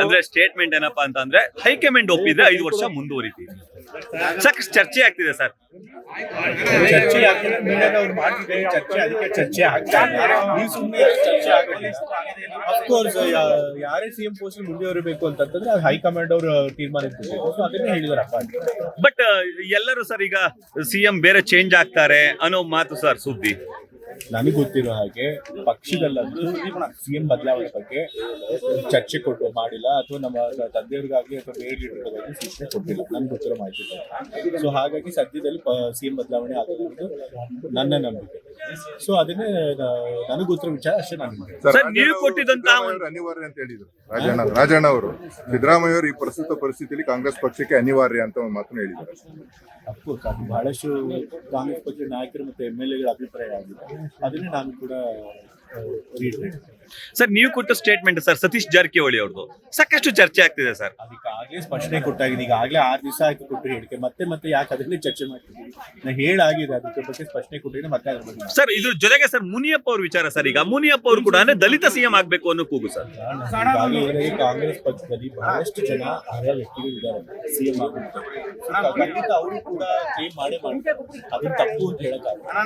ಅಂದ್ರೆ ಸ್ಟೇಟ್ಮೆಂಟ್ ಏನಪ್ಪಾ ಅಂತಂದ್ರೆ ಹೈಕಮಾಂಡ್ ಒಪ್ಪಿದ್ರೆ 5 ವರ್ಷ ಮುಂದುವರಿತೀವಿ. ಸಾಕಷ್ಟು ಚರ್ಚೆ ಆಗ್ತಿದೆ ಸರ್. ಚರ್ಚೆ ಆಗ್ತಿದೆ, ಮೀಡಿಯಾದವ್ರು ಮಾಡ್ತಿದ್ದಾರೆ ಚರ್ಚೆ, ಅದಕ್ಕೆ ಚರ್ಚೆ ಆಗ್ತಾ ಇದೆ. ನೀವು ಸುಮ್ಮನೆ ಚರ್ಚೆ ಆಗೋದಿಲ್ಲ. ಅಫ್ಕೋರ್ಸ್ ಯಾರೇ ಸಿಎಂ ಪೋಸ್ಟ್ ಮುಂದುವರಿಬೇಕು ಅಂತಂದ್ರೆ ಅದು ಹೈಕಮಾಂಡ್ ಅವರು ತೀರ್ಮಾನಕ್ಕೆ ಬಿಟ್ಟಿದ್ದಾರೆ. ಸೊ ಅದನ್ನೇ ಹೇಳಿದಾರಪ್ಪ. ಬಟ್ ಎಲ್ಲರೂ ಸರ್ ಈಗ ಸಿಎಂ ಬೇರೆ ಚೇಂಜ್ ಆಗ್ತಾರೆ ಅನ್ನೋ ಮಾತು ಸರ್ ಸುದ್ದಿ. ನನಗೆ ಗೊತ್ತಿರೋ ಹಾಗೆ ಪಕ್ಷದಲ್ಲಂತೂ ಸಿಎಂ ಬದಲಾವಣೆ ಬಗ್ಗೆ ಚರ್ಚೆ ಮಾಡಿಲ್ಲ, ಅಥವಾ ನಮ್ಮ ತಂದೆಯವ್ರಿಗಾಗ್ಲಿ ಅಥವಾ ಬೇರೆ ಲೀಡರ್ಗಾಗಲಿ ಸೂಚನೆ ಕೊಟ್ಟಿಲ್ಲ, ನನ್ಗೆ ಗೊತ್ತಿರೋ ಮಾಹಿತಿ. ಸೊ ಹಾಗಾಗಿ ಸದ್ಯದಲ್ಲಿ ಸಿಎಂ ಬದಲಾವಣೆ ಆಗೋದು ನನ್ನ ನಂಬಿಕೆ. ಸೊ ಅದನ್ನೇ ನನಗೆ ಗೊತ್ತಿರೋ ವಿಚಾರ ಅಷ್ಟೇ. ನೀವು ಕೊಟ್ಟಿದ್ದಂತಹ ಅನಿವಾರ್ಯ ಅಂತ ಹೇಳಿದ್ರು ರಾಜಣ್ಣ ಅವರು. ಸಿದ್ದರಾಮಯ್ಯ ಅವರು ಈ ಪ್ರಸ್ತುತ ಪರಿಸ್ಥಿತಿಯಲ್ಲಿ ಕಾಂಗ್ರೆಸ್ ಪಕ್ಷಕ್ಕೆ ಅನಿವಾರ್ಯ ಅಂತ ಒಂದು ಮಾತನ್ನು ಹೇಳಿದ್ದಾರೆ. ಅಫ್ಕೋರ್ಸ್ ಅದು ಬಹಳಷ್ಟು ಕಾಂಗ್ರೆಸ್ ಪಕ್ಷದ ನಾಯಕರು ಮತ್ತು MLA ಗಳ ಅಭಿಪ್ರಾಯ ಆಗಿದೆ. ಅದನ್ನೇ ನಾನು ಕೂಡ ಸರ್ ನೀವು ಕೊಟ್ಟ ಸ್ಟೇಟ್ಮೆಂಟ್ ಸರ್ ಸತೀಶ್ ಜಾರಕಿಹೊಳಿ ಅವ್ರದ್ದು ಸಾಕಷ್ಟು ಚರ್ಚೆ ಆಗ್ತಿದೆ ಸರ್. ಅದಕ್ಕಾಗಲೇ ಸ್ಪಷ್ಟನೆ ಕೊಟ್ಟಾಗಿದೆ. ಈಗಾಗಲೇ 6 ದಿವಸ ಆಯ್ತು ಕೊಟ್ಟು ಹೇಳಿಕೆ, ಮತ್ತೆ ಯಾಕೆ ಅದನ್ನೇ ಚರ್ಚೆ ಮಾಡ್ತಿದ್ದೀವಿ? ನಾನು ಹೇಳಾಗಿದೆ, ಅದಕ್ಕೆ ಬಗ್ಗೆ ಸ್ಪಷ್ಟನೆ ಕೊಟ್ಟಿದ್ದೀನಿ. ಮತ್ತೆ ಅದ್ರ ಬಗ್ಗೆ ಸರ್ ಇದ್ರ ಜೊತೆಗೆ ಸರ್ ಮುನಿಯಪ್ಪ ಅವ್ರ ವಿಚಾರ ಸರ್. ಈಗ ಮುನಿಯಪ್ಪ ಅವರು ಕೂಡ ಅಂದ್ರೆ ದಲಿತ ಸಿಎಂ ಆಗ್ಬೇಕು ಅನ್ನೋ ಕೂಗು ಸರ್. ಕಾಂಗ್ರೆಸ್ ಪಕ್ಷದಲ್ಲಿ ಬಹಳಷ್ಟು ಜನ ಅರ್ಹ ವ್ಯಕ್ತಿಗಳು ಇದ್ದಾರೆ ಸಿಎಂ ಆಗುತ್ತೆ. ಖಂಡಿತ ಅವರು ಕೂಡ ಕ್ಲೇಮ್ ಮಾಡೇ ಮಾಡ್ತಾರೆ. ಅದನ್ನ ತಪ್ಪು ಅಂತ ಹೇಳಕ್ಕಾಗಲ್ಲ.